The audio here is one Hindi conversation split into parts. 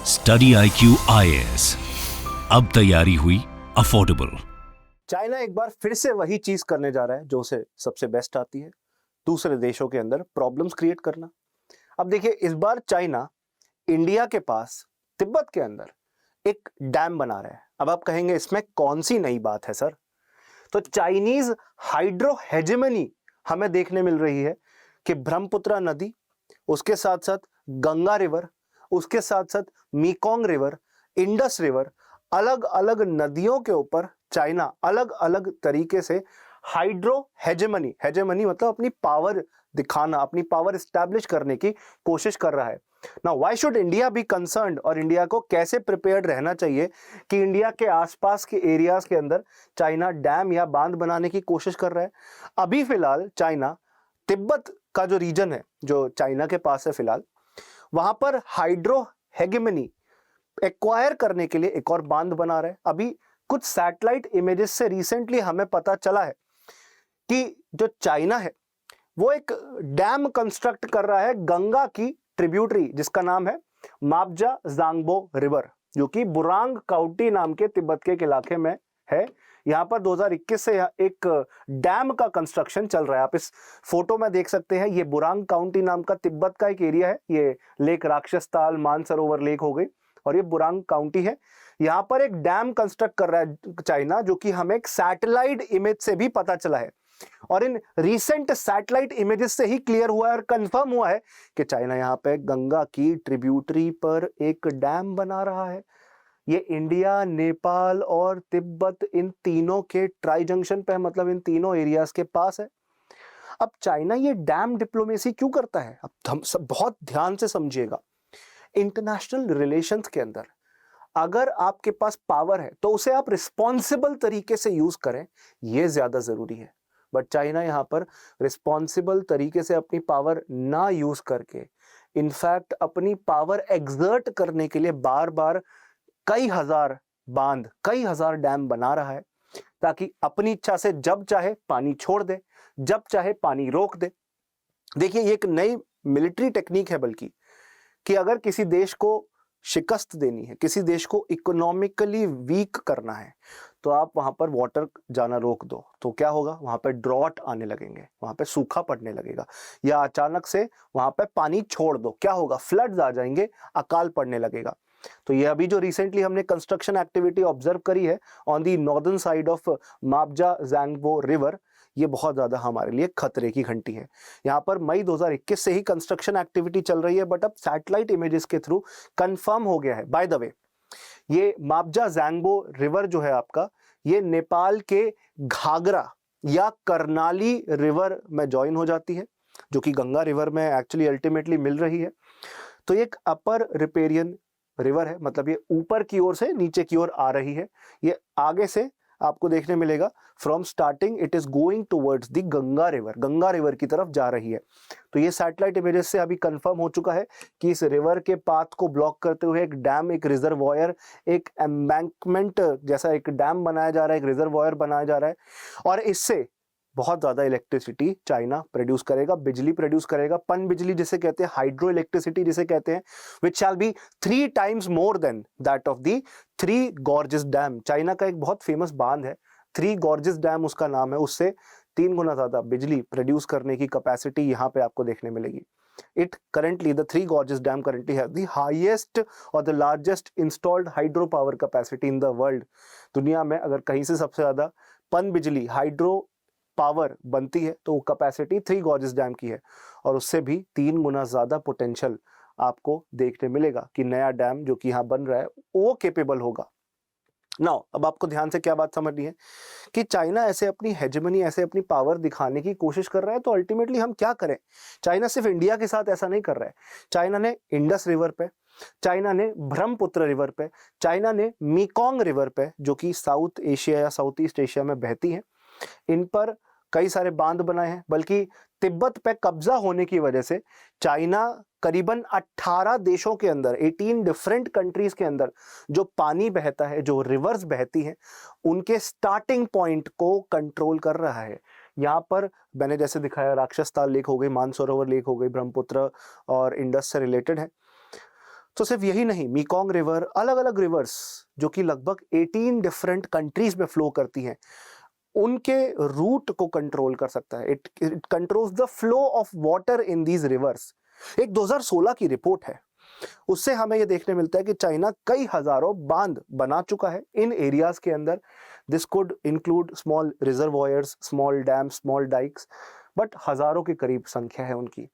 स्टडी IQ IAS, अब तैयारी हुई अफोर्डेबल। चाइना एक बार फिर से वही चीज करने जा रहा है जो उसे सबसे बेस्ट आती है, दूसरे देशों के अंदर प्रॉब्लम्स क्रिएट करना। अब देखिए, इस बार चाइना इंडिया के पास तिब्बत के अंदर एक डैम बना रहा है। अब आप कहेंगे इसमें कौन सी नई बात है सर? तो चाइनीज हाइड्रो हेजेमनी हमें देखने मिल रही है कि ब्रह्मपुत्र नदी, उसके साथ साथ गंगा रिवर, उसके साथ साथ मीकोंग रिवर, इंडस रिवर, अलग अलग नदियों के ऊपर चाइना अलग अलग तरीके से हाइड्रो हेजेमनी, हेजेमनी मतलब अपनी पावर दिखाना, अपनी पावर एस्टैब्लिश करने की कोशिश कर रहा है। Now why should India be concerned, और इंडिया को कैसे प्रिपेयर्ड रहना चाहिए कि इंडिया के आसपास के एरियाज के अंदर चाइना डैम या बांध बनाने की कोशिश कर रहा है। अभी फिलहाल चाइना तिब्बत का जो रीजन है, जो चाइना के पास है फिलहाल, वहां पर हाइड्रो हेगेमनी एक्वायर करने के लिए एक और बांध बना रहा है। अभी कुछ सैटेलाइट इमेजेस से रिसेंटली हमें पता चला है कि जो चाइना है वो एक डैम कंस्ट्रक्ट कर रहा है गंगा की ट्रिब्यूटरी, जिसका नाम है माबजा जांगबो रिवर, जो कि बुरांग काउंटी नाम के तिब्बत के एक इलाके में है। यहां पर 2021 से एक डैम का कंस्ट्रक्शन चल रहा है। आप इस फोटो में देख सकते हैं, ये बुरांग काउंटी नाम का तिब्बत का एक एरिया है। ये लेक राक्षसताल, मानसरोवर लेक हो गई, और ये बुरांग काउंटी है। यहां पर एक डैम कंस्ट्रक्ट कर रहा है चाइना, जो कि हमें एक सैटेलाइट इमेज से भी पता चला है, और इन रिसेंट सैटेलाइट इमेजेस से ही क्लियर हुआ है और कंफर्म हुआ है कि चाइना यहां पे गंगा की ट्रिब्यूटरी पर एक डैम बना रहा है। ये इंडिया, नेपाल और तिब्बत, इन तीनों के ट्राई जंक्शन पे, मतलब इन तीनों एरियाज के पास है। अब चाइना ये डैम डिप्लोमेसी क्यों करता है? अब हम सब बहुत ध्यान से समझिएगा। इंटरनेशनल रिलेशंस के अंदर अगर आपके पास पावर है तो उसे आप रिस्पॉन्सिबल तरीके से यूज करें, यह ज्यादा जरूरी है। बट चाइना यहां पर रिस्पॉन्सिबल तरीके से अपनी पावर ना यूज करके, इनफैक्ट अपनी पावर एग्जर्ट करने के लिए बार बार कई हजार बांध, कई हजार डैम बना रहा है, ताकि अपनी इच्छा से जब चाहे पानी छोड़ दे, जब चाहे पानी रोक दे। देखिए, ये एक नई मिलिट्री टेक्निक है, बल्कि कि अगर किसी देश को शिकस्त देनी है, किसी देश को इकोनॉमिकली वीक करना है, तो आप वहां पर वाटर जाना रोक दो, तो क्या होगा? वहां पर ड्रॉट आने लगेंगे, वहां पर सूखा पड़ने लगेगा। या अचानक से वहां पर पानी छोड़ दो, क्या होगा? फ्लड्स आ जाएंगे, अकाल पड़ने लगेगा। तो ये अभी जो रिसेंटली हमने कंस्ट्रक्शन एक्टिविटी ऑब्जर्व करी है on the northern side of Mabja Zangbo river, ये बहुत ज्यादा हमारे लिए खतरे की घंटी है। यहाँ पर मई 2021 से ही कंस्ट्रक्शन एक्टिविटी चल रही है, बट अब सैटेलाइट इमेजेस के थ्रू कंफर्म हो गया है। बाय द वे, ये माबजा जांगबो रिवर जो है आपका, ये नेपाल के घाघरा या करनाली रिवर में ज्वाइन हो जाती है, जो कि गंगा रिवर में एक्चुअली अल्टीमेटली मिल रही है। तो ये एक अपर रिपेरियन रिवर है, मतलब ये ऊपर की ओर से नीचे की ओर आ रही है। ये आगे से आपको देखने मिलेगा, from starting it is going towards the Ganga river, Ganga river की तरफ जा रही है। तो ये सैटेलाइट इमेजेस से अभी कंफर्म हो चुका है कि इस रिवर के पाथ को ब्लॉक करते हुए एक डैम, एक रिजर्वॉयर, एक एम्बैंकमेंट जैसा एक डैम बनाया जा रहा है, एक रिजर्वॉयर बनाया जा रहा है, और इससे बहुत ज्यादा इलेक्ट्रिसिटी चाइना प्रोड्यूस करेगा, बिजली प्रोड्यूस करेगा, पन बिजली जिसे कहते हैं, हाइड्रो इलेक्ट्रिसिटी जिसे कहते हैं, which shall be 3 times more than that of the Three Gorges Dam. China का एक बहुत फेमस बांध है, थ्री गॉर्जेस डैम उसका नाम है, उससे 3 गुना ज्यादा बिजली प्रोड्यूस करने की कैपेसिटी यहाँ पे आपको देखने मिलेगी। It currently, the three gorges dam currently have the highest or the largest installed hydro power capacity in the world। दुनिया में अगर कहीं से सबसे ज्यादा पन बिजली, हाइड्रो पावर बनती है, तो वो कैपेसिटी थ्री गॉर्जेस डैम की है, और उससे भी 3 गुना ज्यादा पोटेंशियल आपको देखने मिलेगा कि नया डैम जो कि यहाँ बन रहा है वो केपेबल होगा। नाउ अब आपको ध्यान से क्या बात समझनी है कि चाइना ऐसे अपनी हेजेमनी, ऐसे अपनी पावर दिखाने की कोशिश कर रहा है, तो अल्टीमेटली हम क्या करें? चाइना सिर्फ इंडिया के साथ ऐसा नहीं कर रहा है। चाइना ने इंडस रिवर पे, चाइना ने ब्रह्मपुत्र रिवर पे, चाइना ने मीकोंग रिवर पे, जो कि साउथ एशिया या साउथ ईस्ट एशिया में बहती है, इन पर कई सारे बांध बनाए हैं। बल्कि तिब्बत पे कब्जा होने की वजह से चाइना करीबन 18 देशों के अंदर, 18 डिफरेंट कंट्रीज के अंदर जो पानी बहता है, जो रिवर्स बहती हैं, उनके स्टार्टिंग पॉइंट को कंट्रोल कर रहा है। यहाँ पर मैंने जैसे दिखाया, राक्षसताल लेक हो गई, मानसरोवर लेक हो गई, ब्रह्मपुत्र और इंडस से रिलेटेड है। तो सिर्फ यही नहीं, मीकोंग रिवर, अलग अलग रिवर्स जो कि लगभग 18 डिफरेंट कंट्रीज में फ्लो करती हैं, उनके रूट को कंट्रोल कर सकता है। It controls the flow of water in these rivers. एक 2016 की रिपोर्ट है, उससे हमें यह देखने मिलता है कि चाइना कई हजारों बांध बना चुका है इन एरियाज के अंदर। This could include small reservoirs, small dam, small dykes, but हजारों के करीब संख्या है उनकी,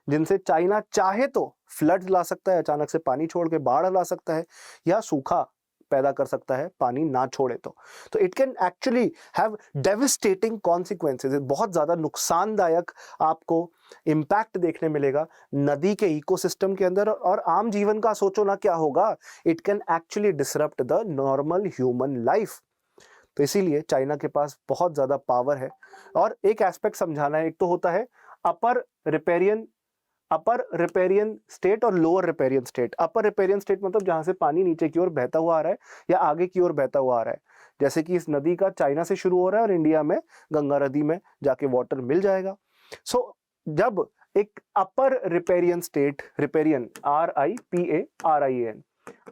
जिनसे चाइना चाहे तो फ्लड ला सकता है, अचानक से पानी छोड़ के बाढ़ ला सकता है, या सूखा पैदा कर सकता है पानी ना छोड़े तो it can actually have devastating consequences. बहुत ज्यादा नुकसानदायक आपको इम्पैक्ट देखने मिलेगा नदी के इकोसिस्टम के अंदर, और आम जीवन का सोचो ना क्या होगा। It can actually disrupt the normal human life. तो इसीलिए चाइना के पास बहुत ज्यादा पावर है। और एक एस्पेक्ट समझाना है, एक तो होता है अपर रिपेरियन स्टेट और लोअर रिपेरियन स्टेट। अपर रिपेरियन स्टेट मतलब जहां से पानी नीचे की ओर बहता हुआ आ रहा है या आगे की ओर बहता हुआ आ रहा है, जैसे कि इस नदी का चाइना से शुरू हो रहा है और इंडिया में गंगा नदी में जाके वाटर मिल जाएगा। सो जब एक अपर रिपेरियन स्टेट, रिपेरियन RIPARIAN,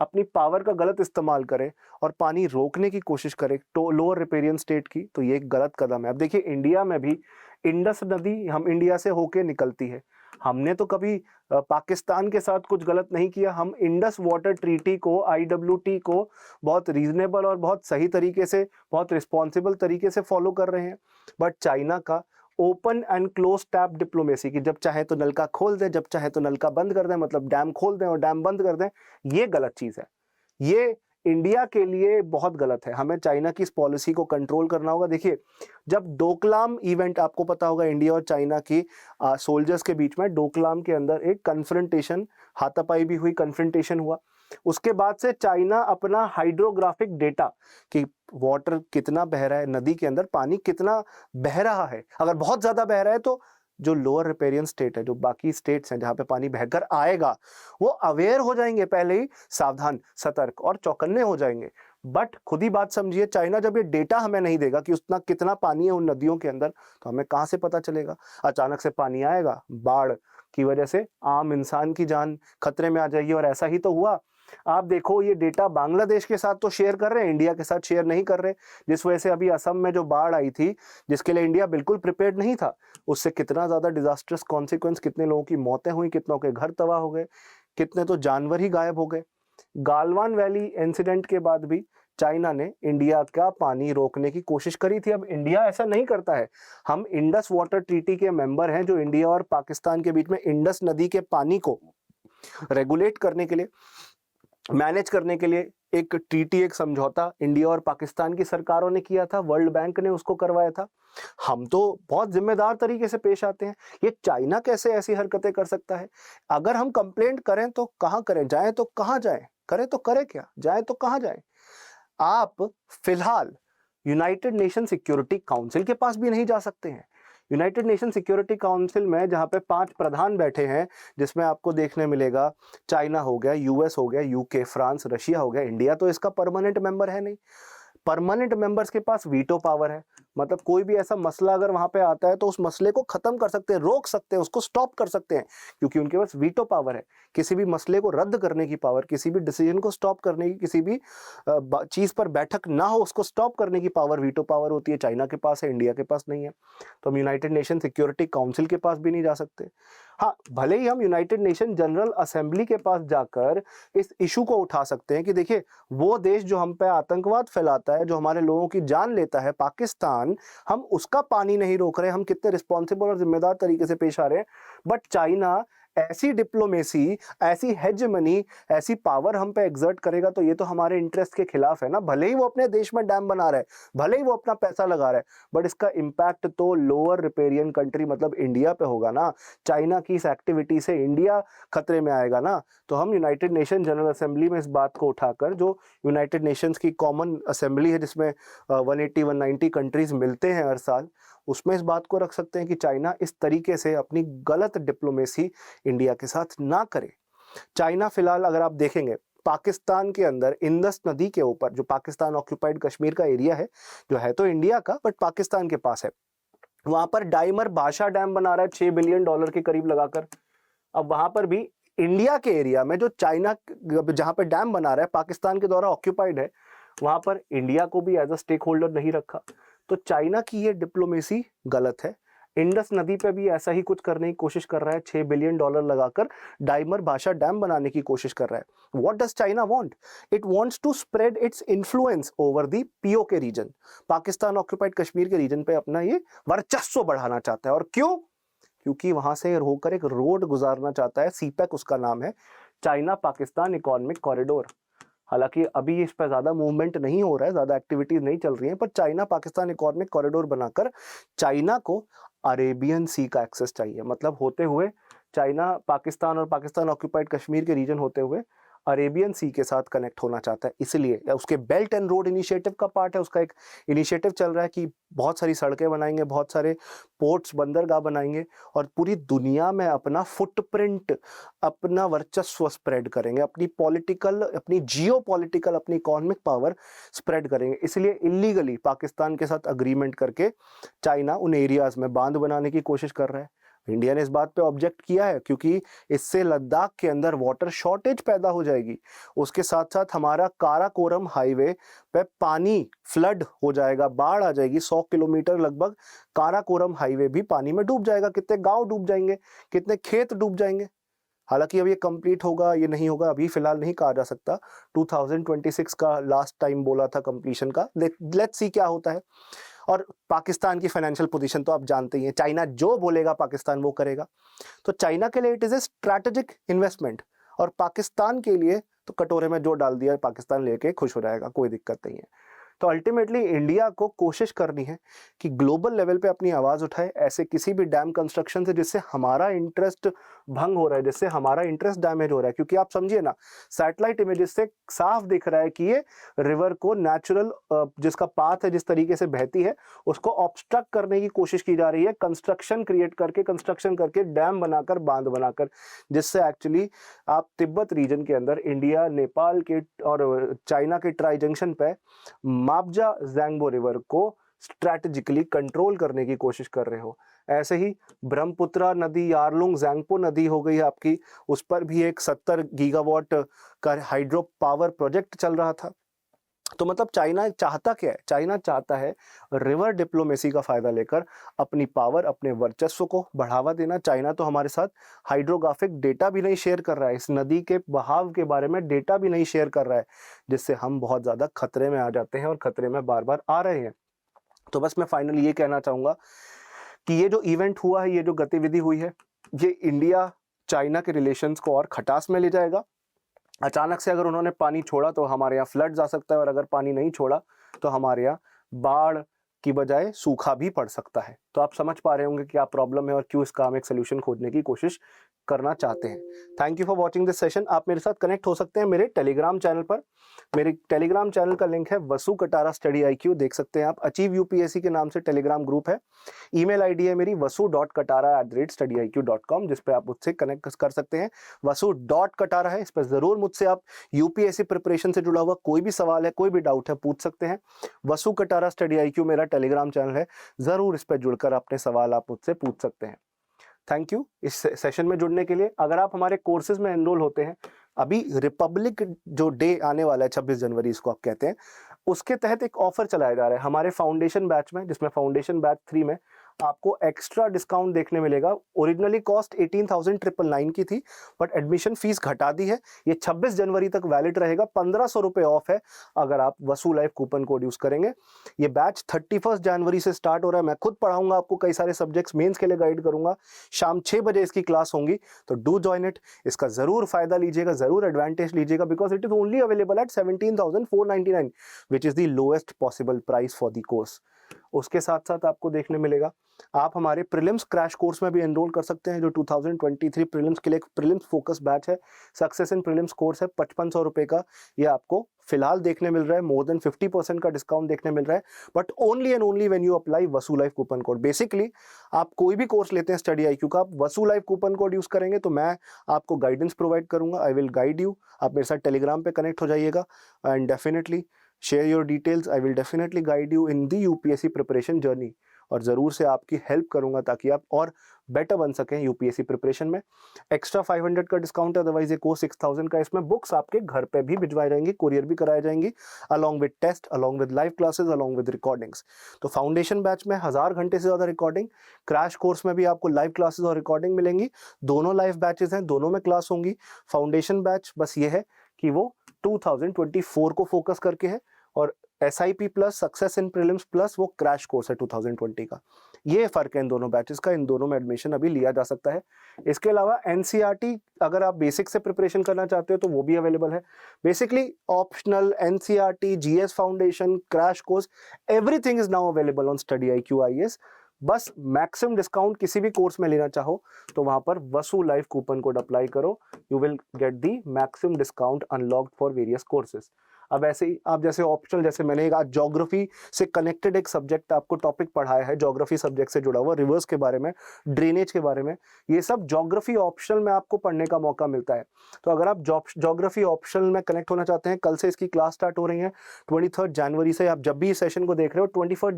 अपनी पावर का गलत इस्तेमाल करे और पानी रोकने की कोशिश करे तो लोअर रिपेरियन स्टेट की, तो ये एक गलत कदम है। अब देखिए इंडिया में भी इंडस नदी हम इंडिया से होके निकलती है। हमने तो कभी पाकिस्तान के साथ कुछ गलत नहीं किया। हम इंडस वाटर ट्रीटी को, IWT को बहुत रीजनेबल और बहुत सही तरीके से, बहुत रिस्पॉन्सिबल तरीके से फॉलो कर रहे हैं। बट चाइना का open and close tap diplomacy की, जब चाहे तो नलका खोल दें, जब चाहे तो नलका बंद कर दें, मतलब डैम खोल दें और डैम बंद कर दें, ये गलत चीज है। ये इंडिया के लिए बहुत गलत है। हमें चाइना की इस पॉलिसी को कंट्रोल करना होगा। देखिए जब डोकलाम इवेंट, आपको पता होगा इंडिया और चाइना की सोल्जर्स के बीच में डोकलाम के अंदर एक कन्फ्रंटेशन, हाथापाई भी हुई, कन्फ्रंटेशन हुआ। उसके बाद से चाइना अपना हाइड्रोग्राफिक डेटा कि वाटर कितना बह रहा है, नदी के अंदर पानी कितना बह रहा है, अगर बहुत ज्यादा बह रहा है तो जो लोअर रिपेरियन स्टेट है, जो बाकी स्टेट्स हैं जहां पे पानी बहकर आएगा, वो अवेयर हो जाएंगे, पहले ही सावधान, सतर्क और चौकन्ने हो जाएंगे। बट खुद ही बात समझिए, चाइना जब ये डेटा हमें नहीं देगा कि उतना कितना पानी है उन नदियों के अंदर, तो हमें कहां से पता चलेगा। अचानक से पानी आएगा, बाढ़ की वजह से आम इंसान की जान खतरे में आ जाएगी, और ऐसा ही तो हुआ। आप देखो ये डेटा बांग्लादेश के साथ तो शेयर कर रहे हैं, इंडिया के साथ शेयर नहीं कर रहे, जिस वजह से अभी असम में जो बाढ़ आई थी, जिसके लिए इंडिया बिल्कुल प्रिपेयर्ड नहीं था, उससे कितना ज्यादा डिजास्टर्स कॉन्सिक्वेंस, कितने लोगों की मौतें हुई, कितनों के घर तबाह हो गए, कितने तो जानवर ही गायब हो गए। गालवान वैली इंसिडेंट के बाद भी चाइना ने इंडिया का पानी रोकने की कोशिश करी थी। अब इंडिया ऐसा नहीं करता है। हम इंडस वाटर ट्रीटी के मेंबर हैं, जो इंडिया और पाकिस्तान के बीच में इंडस नदी के पानी को रेगुलेट करने के लिए, मैनेज करने के लिए एक ट्रीटी, एक समझौता इंडिया और पाकिस्तान की सरकारों ने किया था, वर्ल्ड बैंक ने उसको करवाया था। हम तो बहुत जिम्मेदार तरीके से पेश आते हैं। ये चाइना कैसे ऐसी हरकतें कर सकता है? अगर हम कंप्लेंट करें तो कहां करें, जाएं तो कहां जाएं, करें तो करें क्या, जाएं तो कहां जाएं? आप फिलहाल यूनाइटेड नेशन सिक्योरिटी काउंसिल के पास भी नहीं जा सकते हैं। यूनाइटेड नेशन सिक्योरिटी काउंसिल में जहां पे 5 प्रधान बैठे हैं, जिसमें आपको देखने मिलेगा चाइना हो गया, US हो गया, UK, फ्रांस, रशिया हो गया, इंडिया तो इसका परमानेंट मेंबर है नहीं। परमानेंट मेंबर्स के पास वीटो पावर है, मतलब कोई भी ऐसा मसला अगर वहां पे आता है तो उस मसले को खत्म कर सकते हैं, रोक सकते हैं, उसको स्टॉप कर सकते हैं, क्योंकि उनके पास वीटो पावर है। किसी भी मसले को रद्द करने की पावर, किसी भी डिसीजन को स्टॉप करने की, किसी भी चीज पर बैठक ना हो उसको स्टॉप करने की पावर, वीटो पावर होती है। चाइना के पास है, इंडिया के पास नहीं है। तो हम यूनाइटेड नेशन सिक्योरिटी काउंसिल के पास भी नहीं जा सकते। हाँ, भले ही हम यूनाइटेड नेशन जनरल असेंबली के पास जाकर इस इशू को उठा सकते हैं कि देखिए वो देश जो हम पे आतंकवाद फैलाता है, जो हमारे लोगों की जान लेता है, पाकिस्तान, हम उसका पानी नहीं रोक रहे, हम कितने रिस्पॉन्सिबल और जिम्मेदार तरीके से पेश आ रहे हैं। बट चाइना ऐसी डिप्लोमेसी, ऐसी हेजेमनी, ऐसी पावर हम पे एग्जर्ट करेगा तो ये तो हमारे इंटरेस्ट के खिलाफ है ना। भले ही वो अपने देश में डैम बना रहा है, भले ही वो अपना पैसा लगा रहा है, बट इसका इम्पैक्ट तो लोअर रिपेरियन कंट्री मतलब इंडिया पे होगा ना। चाइना की इस एक्टिविटी से इंडिया खतरे में आएगा ना। तो हम यूनाइटेड नेशन जनरल असेंबली में इस बात को उठाकर, जो यूनाइटेड नेशंस की कॉमन असेंबली है जिसमें 180-190 कंट्रीज मिलते हैं हर साल, उसमें इस बात को रख सकते हैं कि चाइना इस तरीके से अपनी गलत डिप्लोमेसी इंडिया के साथ ना करे। चाइना फिलहाल अगर आप देखेंगे पाकिस्तान के अंदर इंडस नदी के ऊपर, जो पाकिस्तान ऑक्यूपाइड कश्मीर का एरिया है, जो है तो इंडिया का बट पाकिस्तान के पास है, वहां पर डाइमर बादशाह डैम बना रहा है $6 बिलियन के करीब लगाकर। अब वहां पर भी इंडिया के एरिया में जो चाइना जहां पे डैम बना रहा है पाकिस्तान के द्वारा ऑक्यूपाइड है, वहां पर इंडिया को भी एज अ स्टेक होल्डर नहीं रखा। तो चाइना की ये डिप्लोमेसी गलत है। इंडस नदी पे भी ऐसा ही कुछ करने की कोशिश कर रहा है, $6 बिलियन लगाकर डाइमर भाषा डैम बनाने की कोशिश कर रहा है। What does China want? It wants to spread its influence over the PoK region, Pakistan occupied Kashmir के रीजन पे अपना ये वर्चस्व बढ़ाना चाहता है। और क्यों? क्योंकि वहां से होकर एक रोड गुजारना चाहता है, सीपैक उसका नाम है, चाइना पाकिस्तान इकोनॉमिक कॉरिडोर। हालांकि अभी इस पर ज्यादा मूवमेंट नहीं हो रहा है, ज्यादा एक्टिविटीज नहीं चल रही है, पर चाइना पाकिस्तान इकोनॉमिक कॉरिडोर बनाकर चाइना को अरेबियन सी का एक्सेस चाहिए। मतलब होते हुए चाइना पाकिस्तान और पाकिस्तान ऑक्यूपाइड कश्मीर के रीजन होते हुए अरेबियन सी के साथ कनेक्ट होना चाहता है। इसलिए उसके बेल्ट एंड रोड इनिशिएटिव का पार्ट है, उसका एक इनिशिएटिव चल रहा है कि बहुत सारी सड़कें बनाएंगे, बहुत सारे पोर्ट्स बंदरगाह बनाएंगे और पूरी दुनिया में अपना फुटप्रिंट, अपना वर्चस्व स्प्रेड करेंगे, अपनी पॉलिटिकल, अपनी जियो पॉलिटिकल, अपनी इकोनॉमिक पावर स्प्रेड करेंगे। इसलिए इलीगली पाकिस्तान के साथ अग्रीमेंट करके चाइना उन एरियाज में बांध बनाने की कोशिश कर रहा है। इंडिया ने इस बात पे ऑब्जेक्ट किया है क्योंकि इससे लद्दाख के अंदर वाटर शॉर्टेज पैदा हो जाएगी। उसके साथ साथ हमारा काराकोरम हाईवे पे पानी फ्लड हो जाएगा, बाढ़ आ जाएगी। 100 किलोमीटर लगभग काराकोरम हाईवे भी पानी में डूब जाएगा। कितने गांव डूब जाएंगे, कितने खेत डूब जाएंगे। हालांकि अब ये कंप्लीट होगा, ये नहीं होगा, अभी फिलहाल नहीं कहा जा सकता। 2026 का लास्ट टाइम बोला था कंप्लीशन का। लेट्स सी क्या होता है। और पाकिस्तान की फाइनेंशियल पोजीशन तो आप जानते ही हैं, चाइना जो बोलेगा पाकिस्तान वो करेगा। तो चाइना के लिए it is a strategic investment, और पाकिस्तान के लिए तो कटोरे में जो डाल दिया पाकिस्तान लेके खुश हो जाएगा, कोई दिक्कत नहीं है। तो अल्टीमेटली इंडिया को कोशिश करनी है कि ग्लोबल लेवल पे अपनी आवाज उठाए ऐसे किसी भी डैम कंस्ट्रक्शन से जिससे हमारा इंटरेस्ट भंग हो रहा है, जिससे हमारा इंटरेस्ट डैमेज हो रहा है। क्योंकि आप समझिए ना, सैटेलाइट इमेजेस से साफ दिख रहा है कि ये रिवर को नेचुरल जिसका पाथ है, जिस तरीके से बहती है, उसको ऑब्स्ट्रक्ट करने की कोशिश की जा रही है, कंस्ट्रक्शन करके डैम बनाकर, बांध बनाकर, जिससे एक्चुअली आप तिब्बत रीजन के अंदर इंडिया, नेपाल के और चाइना के ट्राई जंक्शन पे मापजा ज़ैंगबो रिवर को स्ट्रैटेजिकली कंट्रोल करने की कोशिश कर रहे हो। ऐसे ही ब्रह्मपुत्रा नदी, यारलुंग ज़ैंगपो नदी हो गई आपकी, उस पर भी एक 70 गीगावाट का हाइड्रो पावर प्रोजेक्ट चल रहा था। तो मतलब चाइना चाहता क्या है? चाइना चाहता है रिवर डिप्लोमेसी का फायदा लेकर अपनी पावर, अपने वर्चस्व को बढ़ावा देना। चाइना तो हमारे साथ हाइड्रोग्राफिक डेटा भी नहीं शेयर कर रहा है, इस नदी के बहाव के बारे में डेटा भी नहीं शेयर कर रहा है, जिससे हम बहुत ज्यादा खतरे में आ जाते हैं और खतरे में बार बार आ रहे हैं। तो बस मैं फाइनली ये कहना चाहूंगा कि ये जो इवेंट हुआ है, ये जो गतिविधि हुई है, ये इंडिया चाइना के रिलेशंस को और खटास में ले जाएगा। अचानक से अगर उन्होंने पानी छोड़ा तो हमारे यहाँ फ्लड्स आ सकता है, और अगर पानी नहीं छोड़ा तो हमारे यहाँ बाढ़ की बजाय सूखा भी पड़ सकता है। तो आप समझ पा रहे होंगे क्या प्रॉब्लम है और क्यों इसका हम एक सोल्यूशन खोजने की कोशिश करना चाहते हैं। Thank you for watching this session. आप मेरे साथ कनेक्ट हो सकते हैं मेरे टेलीग्राम चैनल पर। मेरे टेलीग्राम चैनल का लिंक है वसु कटारा स्टडी IQ, देख सकते हैं आप। अचीव UPSC के नाम से टेलीग्राम ग्रुप है। ईमेल आईडी है मेरी vasu.katara@studyIQ.com, जिस पे आप मुझसे कनेक्ट कर सकते हैं। vasu.katara है, इस पर जरूर मुझसे आप UPSC प्रिपरेशन से जुड़ा हुआ कोई भी सवाल है, कोई भी डाउट है, पूछ सकते हैं। वसु कटारा स्टडी IQ मेरा टेलीग्राम चैनल है, जरूर इस पर जुड़कर अपने सवाल आप मुझसे पूछ सकते हैं। थैंक यू इस सेशन में जुड़ने के लिए। अगर आप हमारे कोर्सेज में एनरोल होते हैं, अभी रिपब्लिक जो डे आने वाला है 26 जनवरी, इसको आप कहते हैं, उसके तहत एक ऑफर चलाया जा रहा है हमारे फाउंडेशन बैच में, जिसमें फाउंडेशन बैच 3 में आपको एक्स्ट्रा डिस्काउंट देखने मिलेगा। ओरिजिनली कॉस्ट 18,999 की थी, बट एडमिशन फीस घटा दी है। ये 26 जनवरी तक वैलिड रहेगा। 1500 रुपये ऑफ है अगर आप वसु लाइफ कूपन कोड यूज करेंगे। ये बैच 31 जनवरी से स्टार्ट हो रहा है। मैं खुद पढ़ाऊंगा आपको कई सारे सब्जेक्ट्स, मेंस के लिए गाइड करूंगा। शाम 6 बजे इसकी क्लास होंगी, तो डू जॉइन इट। इसका जरूर फायदा लीजिएगा, जरूर एडवांटेज लीजिएगा, because it is only available at 17,499, which is the lowest possible price for the course. उसके साथ साथ आपको देखने मिलेगा, आप हमारे प्रीलिम्स क्रैश कोर्स में भी एनरोल कर सकते हैं, जो 2023 प्रीलिम्स के लिए एक प्रीलिम्स फोकस बैच है। सक्सेस इन प्रीलिम्स कोर्स है 5500 रुपए का। ये आपको फिलहाल देखने मिल रहा है, मोर देन 50% का डिस्काउंट देखने मिल रहा है, but only and only when you apply Vasu life coupon code. Basically आप कोई भी कोर्स लेते हैं स्टडी IQ का, आप वसु लाइफ कूपन कोड यूज करेंगे तो मैं आपको गाइडेंस प्रोवाइड करूंगा। I will guide you. आप मेरे साथ टेलीग्राम पे कनेक्ट हो जाइएगा and definitely share your details. I will definitely guide you in the UPSC preparation journey. और ज़रूर से आपकी हेल्प करूंगा ताकि आप और बेटर बन सकें यूपीएससी प्रिपरेशन में। एक्स्ट्रा 500 का डिस्काउंट, अदरवाइज ये कोर्स 6000 का। इसमें बुक्स आपके घर पे भी भिजवाई जाएंगी, कुरियर भी कराई जाएंगी, along with test, along with live classes, along with recordings. तो फाउंडेशन बैच में 1000 घंटे से ज़्यादा रिकॉर्डिंग, क्रैश कोर्स में भी आपको लाइव क्लासेस और रिकॉर्डिंग मिलेंगी। दोनों लाइव बैचेस हैं, दोनों में क्लास होंगी। फाउंडेशन बैच बस ये है कि वो 2024 को फोकस करके है, और SIP plus success in prelims plus वो क्रैश कोर्स है 2020 का। ये फर्क है इन दोनों बैचेस का, इन दोनों में एडमिशन अभी लिया जा सकता है। इसके अलावा NCERT अगर आप बेसिक से प्रिपरेशन करना चाहते हो तो वो भी अवेलेबल है। Basically optional, NCERT, GS foundation, crash course, everything is now available on StudyIQ IAS। बस मैक्सिमम डिस्काउंट किसी भी कोर्स में लेना चाहो तो वहां पर वसु लाइव कूपन कोड अप्लाई करो, you will get the maximum discount unlocked for various courses. अब ऐसे ही आप जैसे ऑप्शनल, जैसे मैंने एक आज ज्योग्राफी से कनेक्टेड एक सब्जेक्ट आपको टॉपिक पढ़ाया है, ज्योग्राफी सब्जेक्ट से जुड़ा हुआ, रिवर्स के बारे में, ड्रेनेज के बारे में, ये सब ज्योग्राफी ऑप्शनल में आपको पढ़ने का मौका मिलता है। तो अगर आप ज्योग्राफी ऑप्शनल में कनेक्ट होना चाहते हैं, कल से इसकी क्लास स्टार्ट हो रही है 23 जनवरी से। आप जब भी इस सेशन को देख रहे हो 23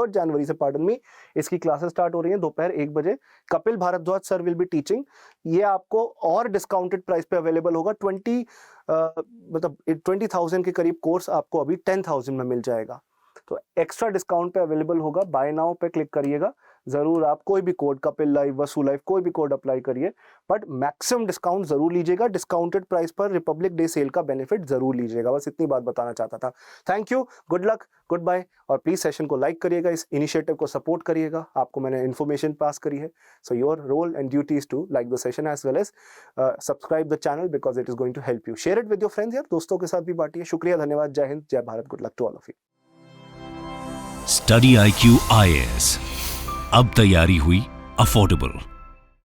जनवरी से पार्डन में इसकी क्लासेस स्टार्ट हो रही हैं दोपहर 1 बजे। Kapil Bhardwaj sir will be teaching. ये आपको और डिस्काउंटेड प्राइस पे अवेलेबल होगा। 20,000 के करीब कोर्स आपको अभी 10,000 में मिल जाएगा। तो एक्स्ट्रा डिस्काउंट पे अवेलेबल होगा। बाय नाउ पे क्लिक करिएगा, जरूर आप कोई भी code, Kapil live, Vasu live, कोई भी कोड अप्लाई करिए, बट मैक्सिमम डिस्काउंट जरूर लीजिएगा। डिस्काउंटेड प्राइस पर रिपब्लिक डे सेल का बेनिफिट जरूर लीजिएगा। बस इतनी बात बताना चाहता था। Thank you, good luck, good bye, और प्लीज सेशन को लाइक करिएगा, इस इनिशिएटिव को सपोर्ट करिएगा। आपको मैंने इन्फॉर्मेशन पास करी है, so your role and duty is to like the session as well as subscribe the channel because it is going to help you. Share it with your friends, यार दोस्तों के साथ भी बांटिए। शुक्रिया, धन्यवाद, जय हिंद, जय Bharat, good luck to all of you. StudyIQ IAS, अब तैयारी हुई अफोर्डेबल।